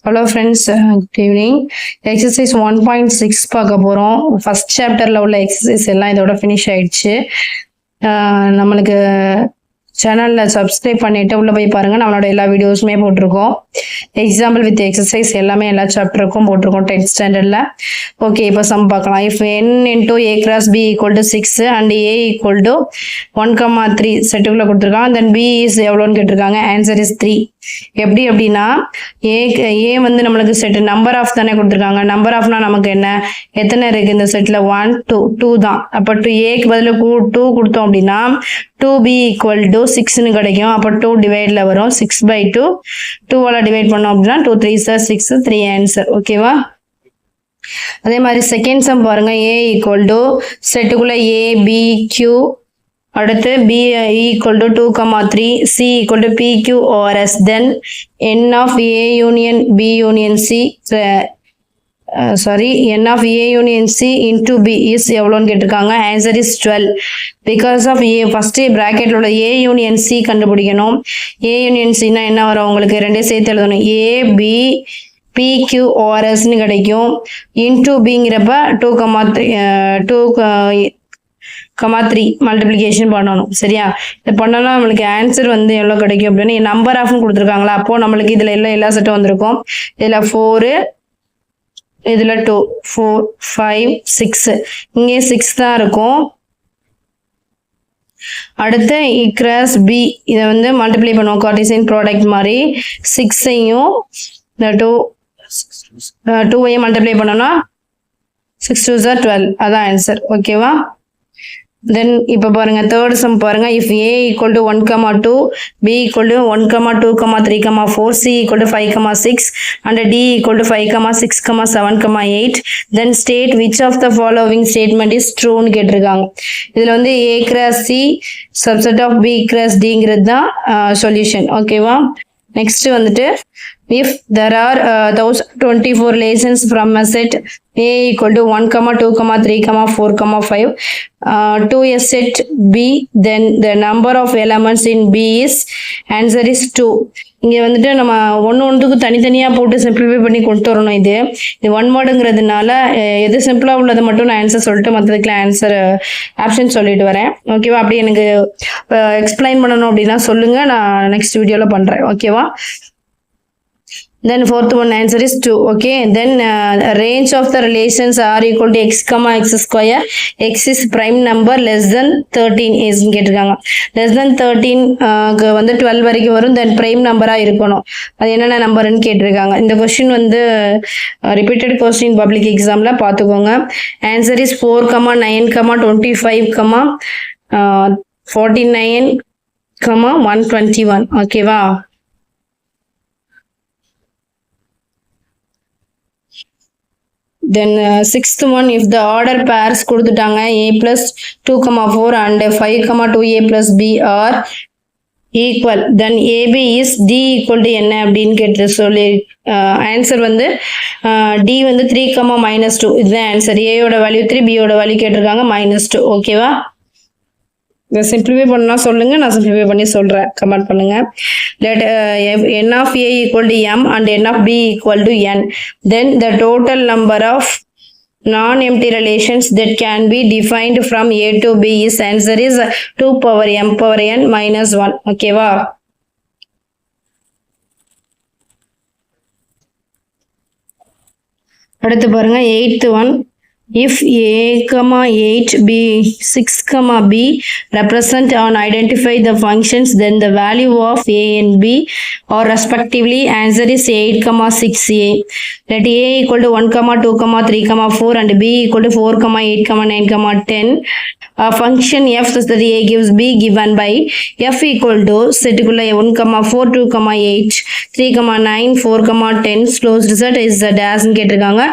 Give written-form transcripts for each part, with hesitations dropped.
Hello friends, good evening. Exercise 1.6 பார்க்க போறோம். First சாப்டர்ல உள்ள எக்ஸசைஸ் எல்லாம் இதோட ஃபினிஷ் ஆயிடுச்சு. நம்மளுக்கு சேனல்ல சப்ஸ்கிரைப் பண்ணிட்டு உள்ள போய் பாருங்க, நம்மளோட எல்லா வீடியோஸுமே போட்டிருக்கோம். எக்ஸாம்பிள் வித் எக்ஸசைஸ் எல்லாமே எல்லா சாப்டருக்கும் போட்டிருக்கோம் 10th ஸ்டாண்டர்ட்ல. ஓகே, இப்போ சம் பார்க்கலாம். If n into a cross b equal to 6 and a equal to 1,3 செட்டுக்குள்ள கொடுத்துருக்காங்க. தென் b is எவ்வளோன்னு கேட்டிருக்காங்க. Answer is 3. எப்படி அப்படின்னா ஏ வந்து நம்மளுக்கு செட் நம்பர் ஆஃப் தானே கொடுத்துருக்காங்க. நம்பர் ஆஃப்னா நமக்கு என்ன, எத்தனை இருக்கு இந்த செட்ல, 1 2 தான். அப்போ ஏக்கு பதில் 2 கொடுத்தோம் அப்படின்னா 2b ஈக்குவல் டு 6ன்னு கிடைக்கும். அப்போ 2 டிவைட்ல வரும். 6/2 2வால டிவைட் பண்ணோம் அப்படின்னா 2 3s 6 3 ஆன்சர். ஓகேவா? அதே மாதிரி செகண்ட் சம் பாருங்க. a ஈக்குவல் டு செட்டுக்குள்ள a b q, அடுத்து b equal to 2,3, c equal to p q or s, then n of a union b union c n of a union c into b is எவ்வளோன்னு கேட்டிருக்காங்க. Answer is 12. Because of a first பிராக்கெட்ல உள்ள a union c கண்டுபிடிக்கணும். a union c னா என்ன வரும் உங்களுக்கு, ரெண்டே சேர்த்து எழுதணும். a b PQRSன்னு கிடைக்கும். இன்டூ பிங்கிறப்ப 2,3 மல்டிப்ளிகேஷன் பண்ணணும். சரியா? இதை பண்ணலாம். நம்மளுக்கு ஆன்சர் வந்து எவ்வளோ கிடைக்கும் அப்படின்னு நம்பர் ஆஃப்னு கொடுத்துருக்காங்களா. அப்போ நம்மளுக்கு இதுல எல்லா செட்டும் வந்திருக்கும். இதுல 4, இதுல 2 4 5 6, இங்கே 6 தான் இருக்கும். அடுத்து இக்ராஸ் பி, இதை வந்து மல்டிப்ளை பண்ணுவோம் கார்ட்டீசியன் ப்ராடக்ட் மாதிரி. 6ஐயும் இந்த 2ஐயும் மல்டிப்ளை பண்ணோம்னா 6 2s 12, அதான் ஆன்சர். ஓகேவா? தென் இப்போ பாருங்க தேர்ட் சம் பாருங்க. If a equal to 1,2, b equal to 1,2, 3, 4, c equal to 5, 6 and d equal to 5, 6, 7, 8, then state which of the following statement is ட்ரூன்னு கேட்டிருக்காங்க. இதுல வந்து a cross c subset of b cross dங்கிறது தான் solution. ஓகேவா? Next வந்துட்டு if there are 1024 relations from a set a equal to 1, 2, 3, 4, 5 to a set b, then the number of elements in b is answer is 2. இங்க வந்துட்டு நம்ம ஒன்றுக்கு தனித்தனியா போட்டு சிம்பிளிஃபை பண்ணி கொண்டு வரணும். இது ஒன் வேர்டுங்கிறதுனால எது சிம்பிளா உள்ளதை மட்டும் நான் ஆன்சர் சொல்லிட்டு மற்றதுக்குலாம் ஆன்சர் ஆப்ஷன் சொல்லிட்டு வரேன். ஓகேவா? அப்படி எனக்கு எக்ஸ்பிளைன் பண்ணணும் அப்படின்னா சொல்லுங்க, நான் நெக்ஸ்ட் வீடியோல பண்றேன். ஓகேவா? Then fourth one answer is 2. Okay, then range of the relations are equal to x comma x square, x is prime number less than 13 is கேட்டிருக்காங்க. less than 13 வந்து 12 வரைக்கும் வரும். then prime நம்பரா இருக்கணும். அது என்னென்ன நம்பர்னு கேட்டிருக்காங்க. இந்த கொஸ்டின் வந்து ரிப்பீட்டட் கொஸ்டின் பப்ளிக் எக்ஸாம்ல பார்த்துக்கோங்க. Answer is 4, 9, 25, 49, 121. ஓகேவா? Then sixth one, if the order pairs கொடுத்துட்டாங்க a plus 2, 4 and 5, 2a plus b are equal, then ab is d equal to என்ன அப்படின்னு கேட்டு சொல்லி ஆன்சர் வந்து d வந்து 3, -2 இதுதான் ஆன்சர். a யோட வேல்யூ 3, b யோட வேல்யூ கேட்டிருக்காங்க -2. ஓகேவா? இதை சிம்பிளிஃபை பண்ணா சொல்லுங்க, நான் சிம்பிளிஃபை பண்ணி சொல்றேன், கமெண்ட் பண்ணுங்க. let n of a equal to m and n of b equal to n, then the total number of non-empty relations that can be defined from a to b is answer is 2 power m power n minus 1. ஓகேவா? அடுத்து பாருங்க 8th one. If a, 8, b, 6, b represent and identify the functions, then the value of a and b are respectively answer is 8, 6a. Let a equal to 1, 2, 3, 4 and b equal to 4, 8, 9, 10. A function f such that a gives b given by f equal to setக்குள்ள 1, 4, 2, 8, 3, 9, 4, 10 closed set is the dash ன்னு கேட்டிருக்காங்க.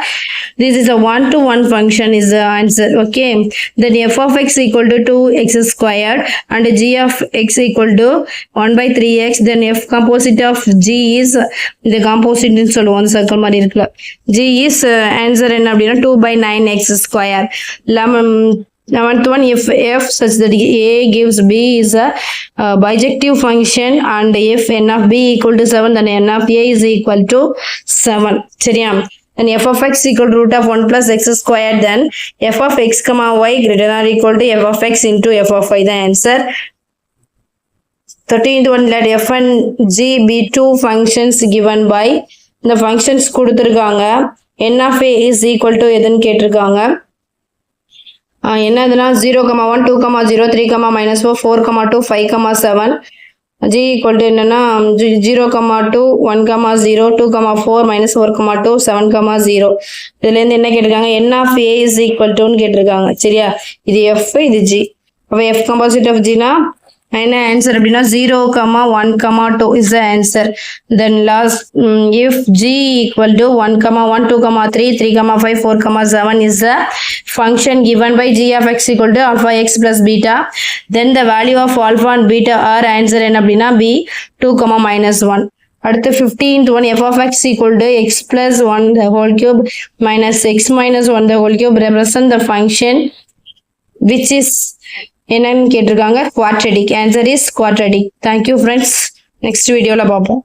This is a 1-to-1 function is the answer. Okay, then f of x equal to 2x squared and g of x equal to 1/3x, then f composite of g is the composite ன்னு சொல்லுவோம், circle மாதிரி இருக்குல்ல. g is answer என்ன அப்படின்னா 2/9x square. Seventh one, if f such that a gives b is a bijective function and if n of b equal to 7 then n of a is equal to 7. சரியா? Then f of x equal to root of 1 plus x squared, then f of x comma y greater than or equal to f of x into f of y. The answer. 13th one, let f and g be two functions given by the functions கொடுத்திருக்காங்க. n of a is equal to எதுன்னு கேட்டிருக்காங்க. என்னதுன்னா 0, 1, 2, 0, 3, -4, 4, 2, 5, 7. g equal to என்னன்னா 0, 2, 1, 0, 2, 4, -4, 2, 7, 0. இதுல இருந்து என்ன கேட்டிருக்காங்க? n of a is equal to ன்னு கேட்டிருக்காங்க. சரியா? இது f, இது g. அப்ப f composite of g னா என்ன ஆன்சர் அப்படின்னா 0, 1, 2 is the answer. Then last, if g equal to 1, 1, 2, 3, 3, 5, 4, 7 is the function given by g of x equal to alpha x plus beta, then the value of alpha and beta are answer என்ன அப்படின்னா b 2, -1. அடுத்து 15th one, f of x equal to x plus 1 the whole cube minus x minus 1 the whole cube represent the function which is என்னன்னு கேட்டிருக்காங்க? quadratic. Answer is quadratic. Thank you friends. Next videoல பார்ப்போம்.